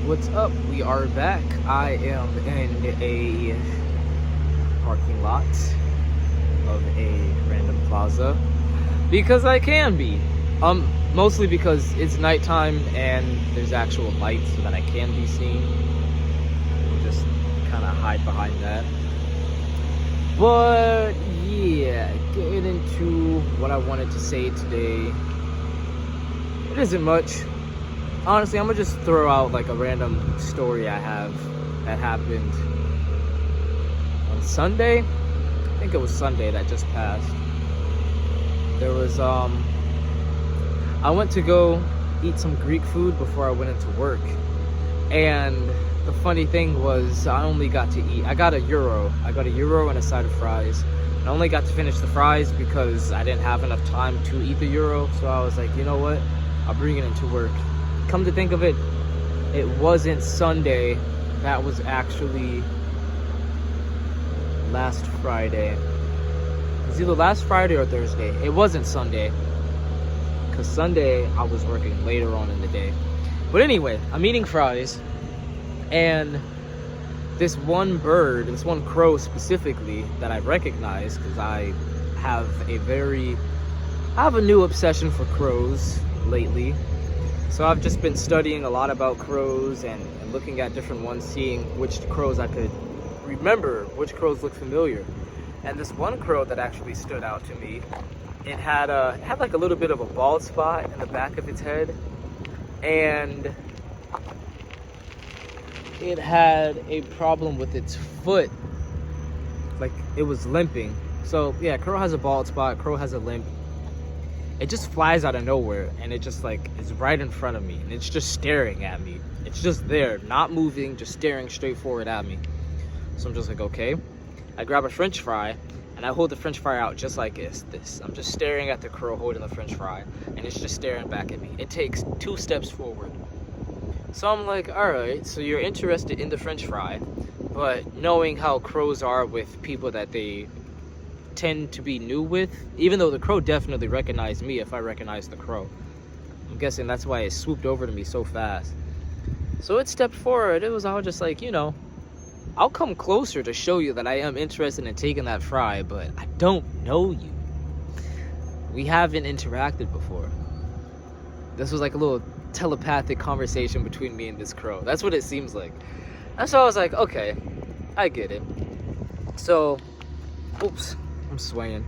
What's up? We are back. I am in a parking lot of a random plaza because I can be. Mostly because it's nighttime and there's actual light so that I can be seen. We'll just kind of hide behind that. But yeah, getting into what I wanted to say today. It isn't much. Honestly, I'm gonna just throw out like a random story I have that happened on Sunday. I think it was Sunday that just passed. There was I went to go eat some Greek food before I went into work. And the funny thing was I only got to eat, I got a euro and a side of fries. I only got to finish the fries because I didn't have enough time to eat the euro. So I was like, you know what? I'll bring it into work. Come to think of it, it wasn't Sunday. That was actually last Friday. It was either last Friday or Thursday. It wasn't Sunday, because Sunday I was working later on in the day. But anyway, I'm eating fries, and this one bird, this one crow specifically that I recognize, because I have a new obsession for crows lately. So I've just been studying a lot about crows and looking at different ones, seeing which crows I could remember, which crows look familiar. And this one crow that actually stood out to me, it had like a little bit of a bald spot in the back of its head, and it had a problem with its foot, like it was limping. So yeah, crow has a bald spot, crow has a limp. It just flies out of nowhere, and it just like is right in front of me, and it's just staring at me. It's just there, not moving, just staring straight forward at me. So I'm just like, okay. I grab a French fry, and I hold the French fry out just like this. I'm just staring at the crow holding the French fry, and it's just staring back at me. It takes 2 steps forward. So I'm like, all right, so you're interested in the French fry, but knowing how crows are with people that they tend to be new with, even though the crow definitely recognized me if I recognized the crow. I'm guessing that's why it swooped over to me so fast. So it stepped forward. It was all just like, you know, I'll come closer to show you that I am interested in taking that fry, but I don't know you. We haven't interacted before. This was like a little telepathic conversation between me and this crow. That's what it seems like. And so I was like, okay, I get it. So, oops, I'm swaying.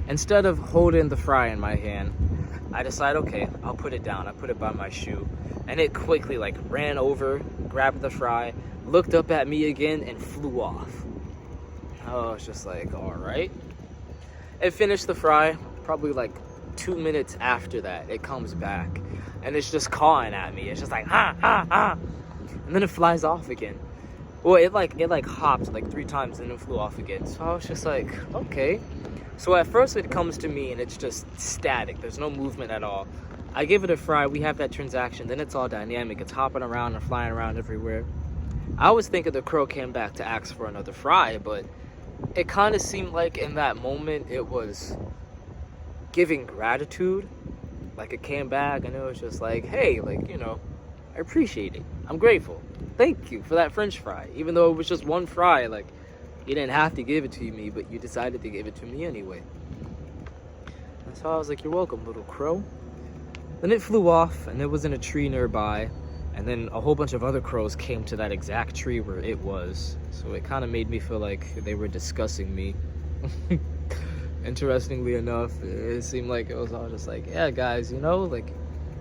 Instead of holding the fry in my hand, I decide, okay, I'll put it down. I put it by my shoe, and it quickly like ran over, grabbed the fry, looked up at me again, and flew off. I was just like, all right. It finished the fry. Probably like 2 minutes after that, it comes back, and it's just cawing at me. It's just like, ha, ha, ha. And then it flies off again. Well, it hopped like 3 times and then flew off again. So I was just like, okay. So at first it comes to me and it's just static. There's no movement at all. I give it a fry. We have that transaction. Then it's all dynamic. It's hopping around and flying around everywhere. I was thinking the crow came back to ask for another fry, but it kind of seemed like in that moment it was giving gratitude. Like it came back and it was just like, hey, like, you know, I appreciate it. I'm grateful. Thank you for that French fry. Even though it was just one fry, like, you didn't have to give it to me, but you decided to give it to me anyway. And so I was like, you're welcome, little crow. Then it flew off, and it was in a tree nearby. And then a whole bunch of other crows came to that exact tree where it was. So it kind of made me feel like they were discussing me. Interestingly enough, it seemed like it was all just like, yeah, guys, you know, like,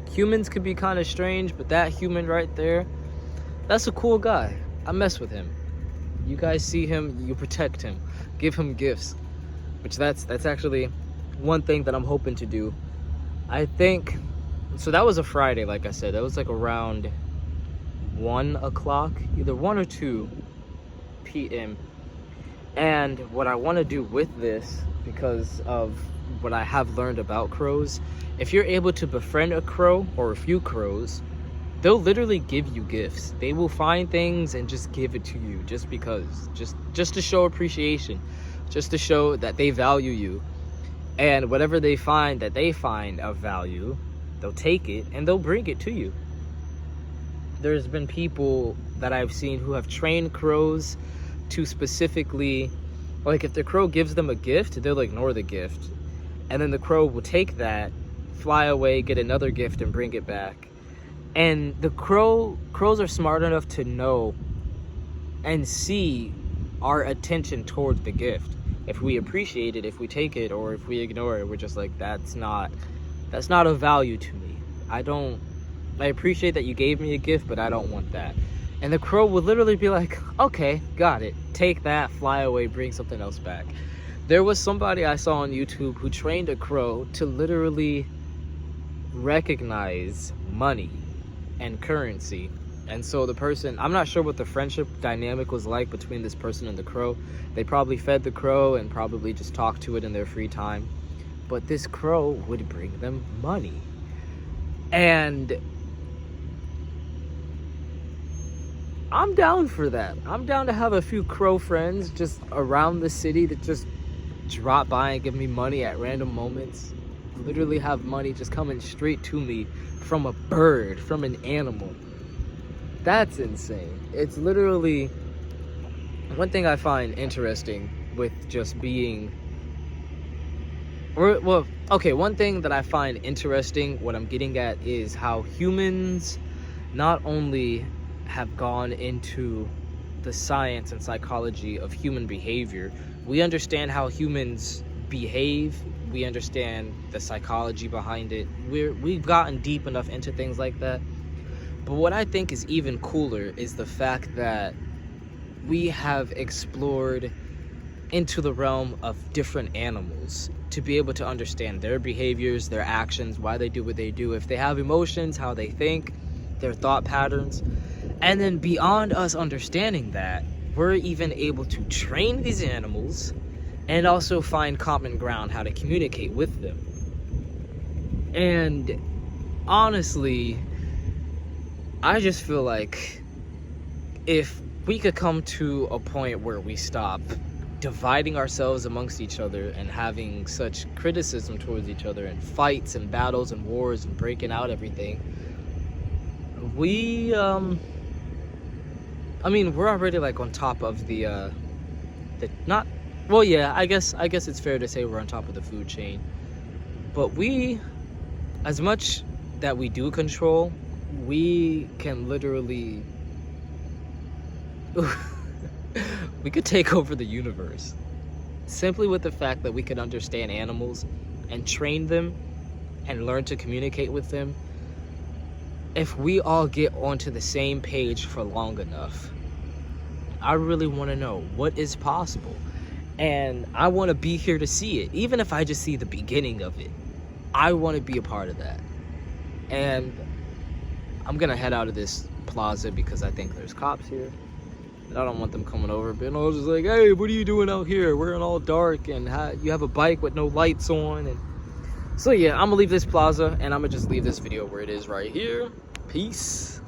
humans could be kind of strange, but that human right there, that's a cool guy. I mess with him. You guys see him, you protect him, give him gifts. Which that's actually one thing that I'm hoping to do. I think, so that was a Friday, like I said. That was like around 1 o'clock, either 1 or 2 p.m. And what I want to do with this, because of what I have learned about crows, if you're able to befriend a crow or a few crows, they'll literally give you gifts. They will find things and just give it to you just because, just to show appreciation, just to show that they value you. And whatever they find that they find of value, they'll take it and they'll bring it to you. there's been people that I've seen who have trained crows to specifically, like, if the crow gives them a gift, they'll ignore the gift, and then the crow will take that, fly away, get another gift, and bring it back. And the crows are smart enough to know and see our attention towards the gift. If we appreciate it, if we take it, or if we ignore it, we're just like, that's not of value to me. I appreciate that you gave me a gift, but I don't want that. And the crow would literally be like, okay, got it, take that, fly away, bring something else back. There was somebody I saw on YouTube who trained a crow to literally recognize money and currency. And so the person, I'm not sure what the friendship dynamic was like between this person and the crow. They probably fed the crow and probably just talked to it in their free time. But this crow would bring them money. And I'm down for that. I'm down to have a few crow friends just around the city that just drop by and give me money at random moments. Literally have money just coming straight to me from a bird, from an animal. That's insane. It's literally one thing I find interesting with just being, one thing that I find interesting, what I'm getting at, is how humans not only have gone into the science and psychology of human behavior. We understand how humans behave. We understand the psychology behind it. We've gotten deep enough into things like that. But what I think is even cooler is the fact that we have explored into the realm of different animals to be able to understand their behaviors, their actions, why they do what they do, if they have emotions, how they think, their thought patterns. And then beyond us understanding that, we're even able to train these animals and also find common ground, how to communicate with them. And honestly, I just feel like if we could come to a point where we stop dividing ourselves amongst each other and having such criticism towards each other and fights and battles and wars and breaking out everything, we're already like on top of I guess it's fair to say we're on top of the food chain. But we, as much that we do control, we can literally we could take over the universe simply with the fact that we can understand animals and train them and learn to communicate with them. If we all get onto the same page for long enough, I really want to know what is possible, and I want to be here to see it. Even if I just see the beginning of it, I want to be a part of that. And I'm gonna head out of this plaza because I think there's cops here, and I don't want them coming over, but I was just like, hey, what are you doing out here? We're in all dark, and you have a bike with no lights on. And so yeah, I'm gonna leave this plaza, and I'm gonna just leave this video where it is right here. Peace.